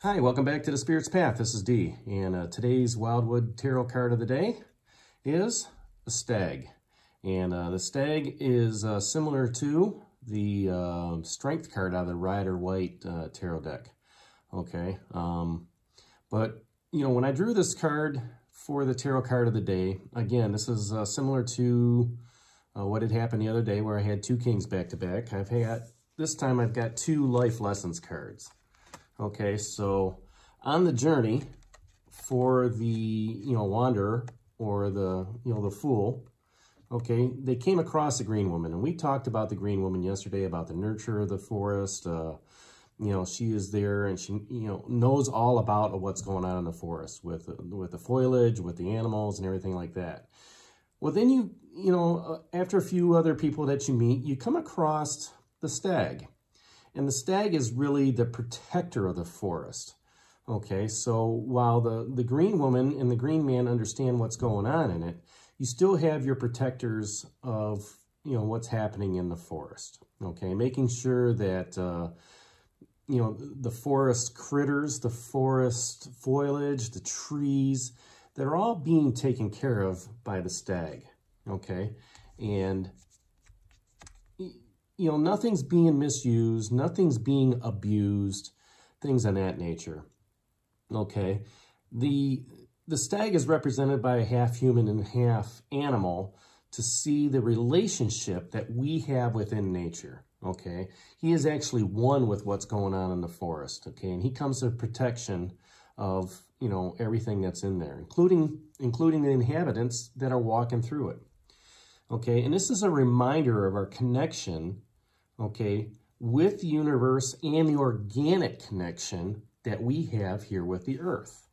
Hi, welcome back to the Spirit's Path. This is Dee, and today's Wildwood Tarot card of the day is the Stag. And the Stag is similar to the Strength card out of the Rider-Waite Tarot deck. Okay, but you know, when I drew this card for the Tarot card of the day, again, this is similar to what had happened the other day where I had two Kings back to back. This time I've got two Life Lessons cards. Okay, so on the journey for the, wanderer or the fool, okay, they came across the green woman. And we talked about the green woman yesterday, about the nurture of the forest. She is there and she, knows all about what's going on in the forest with the foliage, with the animals and everything like that. Well, then after a few other people that you meet, you come across the Stag. And the Stag is really the protector of the forest. Okay, so while the green woman and the green man understand what's going on in it, you still have your protectors of, what's happening in the forest. Okay, making sure that, the forest critters, the forest foliage, the trees, they're all being taken care of by the Stag. Okay, and nothing's being misused, nothing's being abused, things of that nature. Okay, the Stag is represented by a half human and half animal to see the relationship that we have within nature. Okay, he is actually one with what's going on in the forest. Okay, and he comes to protection of everything that's in there, including the inhabitants that are walking through it. Okay, and this is a reminder of our connection, okay, with the universe and the organic connection that we have here with the earth.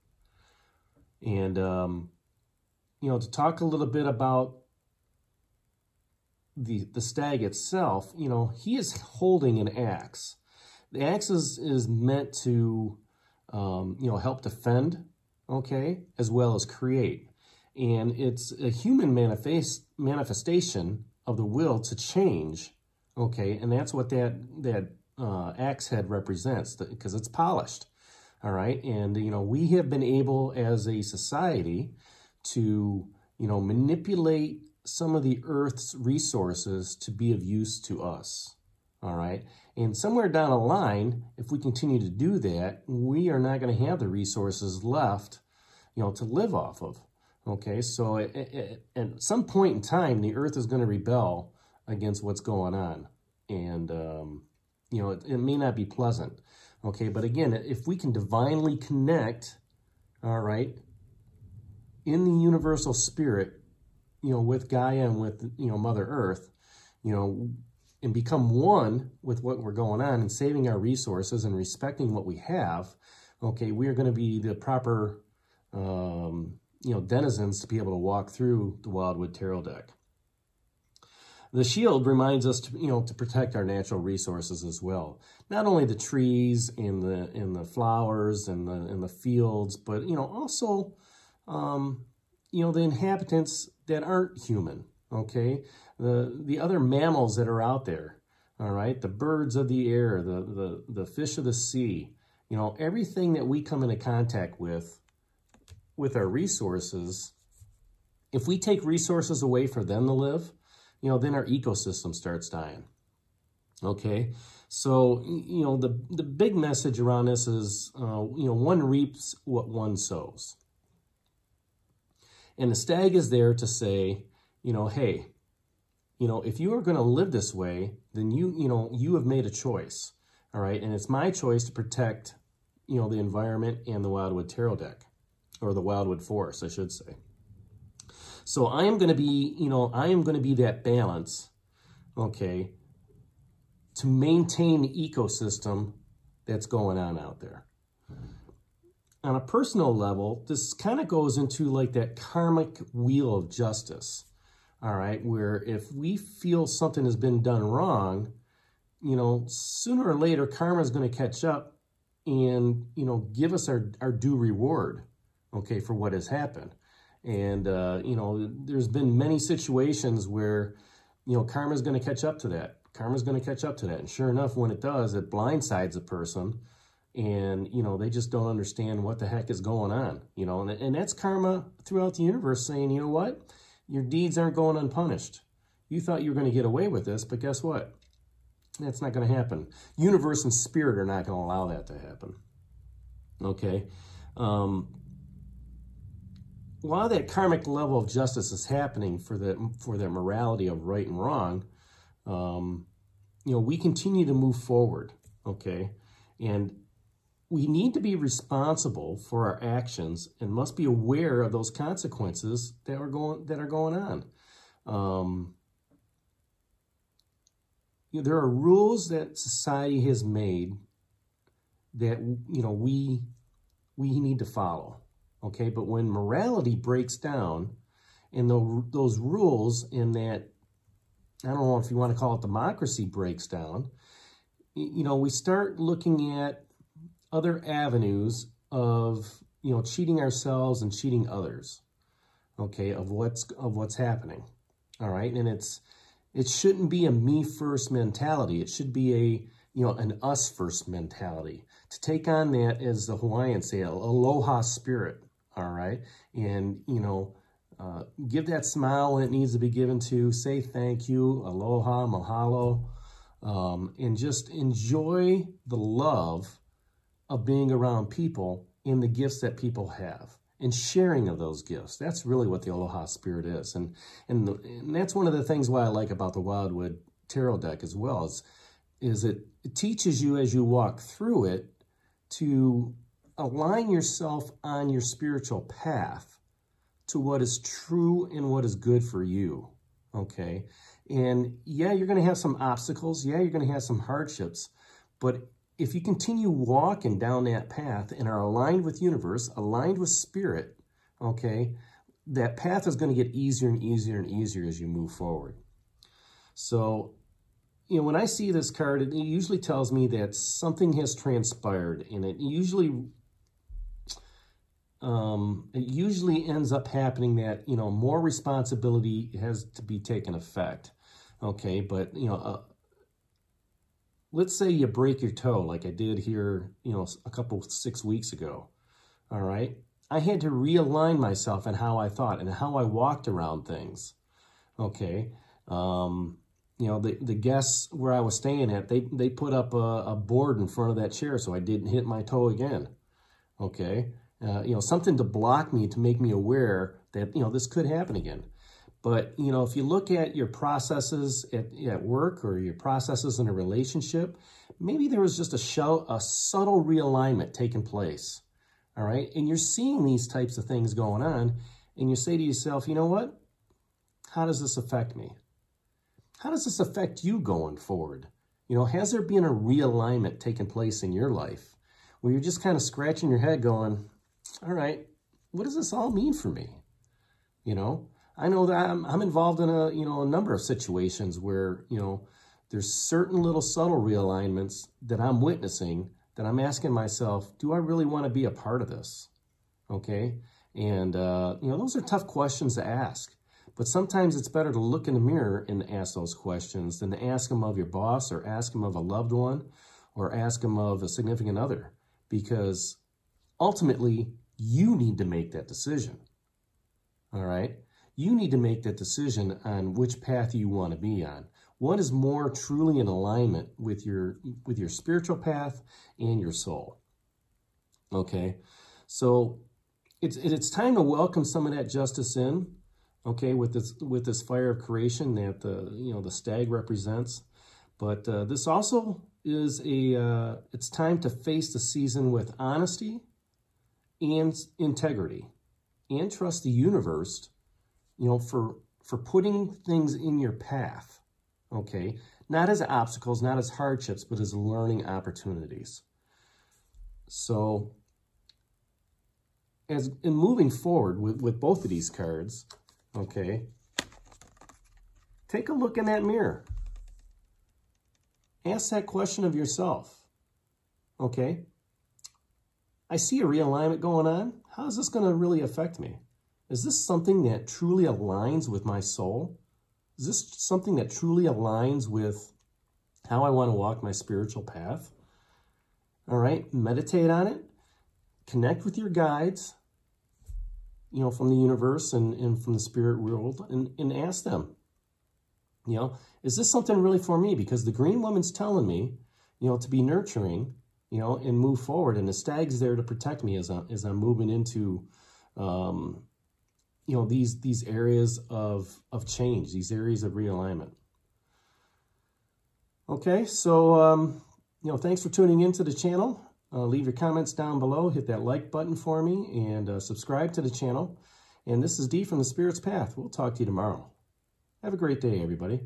And, to talk a little bit about the Stag itself, he is holding an axe. The axe is meant to, help defend, okay, as well as create. And it's a human manifestation of the will to change, okay? And that's what that axe head represents, because it's polished, all right? And, we have been able as a society to, manipulate some of the Earth's resources to be of use to us, all right? And somewhere down the line, if we continue to do that, we are not going to have the resources left, to live off of. Okay, so at some point in time, the earth is going to rebel against what's going on. And, it may not be pleasant. Okay, but again, if we can divinely connect, all right, in the universal spirit, with Gaia and with, Mother Earth, and become one with what we're going on and saving our resources and respecting what we have, okay, we are going to be the proper, denizens to be able to walk through the Wildwood Tarot deck. The shield reminds us to protect our natural resources as well. Not only the trees and the flowers and the fields, but also the inhabitants that aren't human. Okay, the other mammals that are out there. All right, the birds of the air, the fish of the sea. Everything that we come into contact with our resources, if we take resources away for them to live, then our ecosystem starts dying. Okay, so, the big message around this is, one reaps what one sows. And the Stag is there to say, hey, if you are going to live this way, then you have made a choice, all right? And it's my choice to protect, the environment and the Wildwood Tarot deck. Or the Wildwood Forest, I should say. So I am going to be, that balance, okay, to maintain the ecosystem that's going on out there. On a personal level, this kind of goes into like that karmic wheel of justice, all right, where if we feel something has been done wrong, sooner or later, karma is going to catch up and, give us our due reward. Okay, for what has happened. And, there's been many situations where, karma's going to catch up to that. Karma's going to catch up to that. And sure enough, when it does, it blindsides a person, and, you know, they just don't understand what the heck is going on, you know, and that's karma throughout the universe saying, you know what, your deeds aren't going unpunished. You thought you were going to get away with this, but guess what? That's not going to happen. Universe and spirit are not going to allow that to happen. Okay. A lot of that karmic level of justice is happening for the morality of right and wrong. You know, we continue to move forward. Okay. And we need to be responsible for our actions and must be aware of those consequences that are going on. You know, there are rules that society has made that, you know, we need to follow. Okay, but when morality breaks down, and those rules in that, I don't know if you want to call it democracy, breaks down, you know, we start looking at other avenues of, you know, cheating ourselves and cheating others, okay, of what's happening, all right? And it shouldn't be a me first mentality. It should be a, you know, an us first mentality. To take on that, as the Hawaiians say, aloha spirit, all right? And, you know, give that smile when it needs to be given to, say thank you, aloha, mahalo, and just enjoy the love of being around people and the gifts that people have and sharing of those gifts. That's really what the aloha spirit is. And that's one of the things why I like about the Wildwood Tarot deck as well, is it teaches you as you walk through it to align yourself on your spiritual path to what is true and what is good for you, okay? And yeah, you're going to have some obstacles. Yeah, you're going to have some hardships. But if you continue walking down that path and are aligned with universe, aligned with spirit, okay, that path is going to get easier and easier and easier as you move forward. So, you know, when I see this card, it usually tells me that something has transpired, and it usually ends up happening that, you know, more responsibility has to be taken effect. Okay, but, you know, let's say you break your toe like I did here, you know, 6 weeks ago. All right, I had to realign myself in how I thought and how I walked around things. Okay, you know, the guests where I was staying at, they put up a board in front of that chair so I didn't hit my toe again. Okay. You know, something to block me, to make me aware that, you know, this could happen again. But, you know, if you look at your processes at work or your processes in a relationship, maybe there was just a subtle realignment taking place, all right? And you're seeing these types of things going on, and you say to yourself, you know what? How does this affect me? How does this affect you going forward? You know, has there been a realignment taking place in your life where you're just kind of scratching your head going, all right, what does this all mean for me? You know, I know that I'm involved in a number of situations where, you know, there's certain little subtle realignments that I'm witnessing that I'm asking myself, do I really want to be a part of this? Okay. And, you know, those are tough questions to ask, but sometimes it's better to look in the mirror and ask those questions than to ask them of your boss or ask them of a loved one or ask them of a significant other, because ultimately, you need to make that decision, all right? You need to make that decision on which path you want to be on. What is more truly in alignment with your spiritual path and your soul, okay? So it's time to welcome some of that justice in, okay, with this fire of creation that the stag represents. But this also is it's time to face the season with honesty and integrity, and trust the universe, you know, for putting things in your path, okay? Not as obstacles, not as hardships, but as learning opportunities. So, in moving forward with both of these cards, okay, take a look in that mirror. Ask that question of yourself, okay? I see a realignment going on. How is this going to really affect me? Is this something that truly aligns with my soul? Is this something that truly aligns with how I want to walk my spiritual path? All right, meditate on it. Connect with your guides, you know, from the universe and from the spirit world, and ask them, you know, is this something really for me? Because the green woman's telling me, you know, to be nurturing, you know, and move forward. And the stag's there to protect me as I'm moving into, you know, these areas of change, these areas of realignment. Okay, so, you know, thanks for tuning into the channel. Leave your comments down below. Hit that like button for me and subscribe to the channel. And this is Dee from the Spirit's Path. We'll talk to you tomorrow. Have a great day, everybody.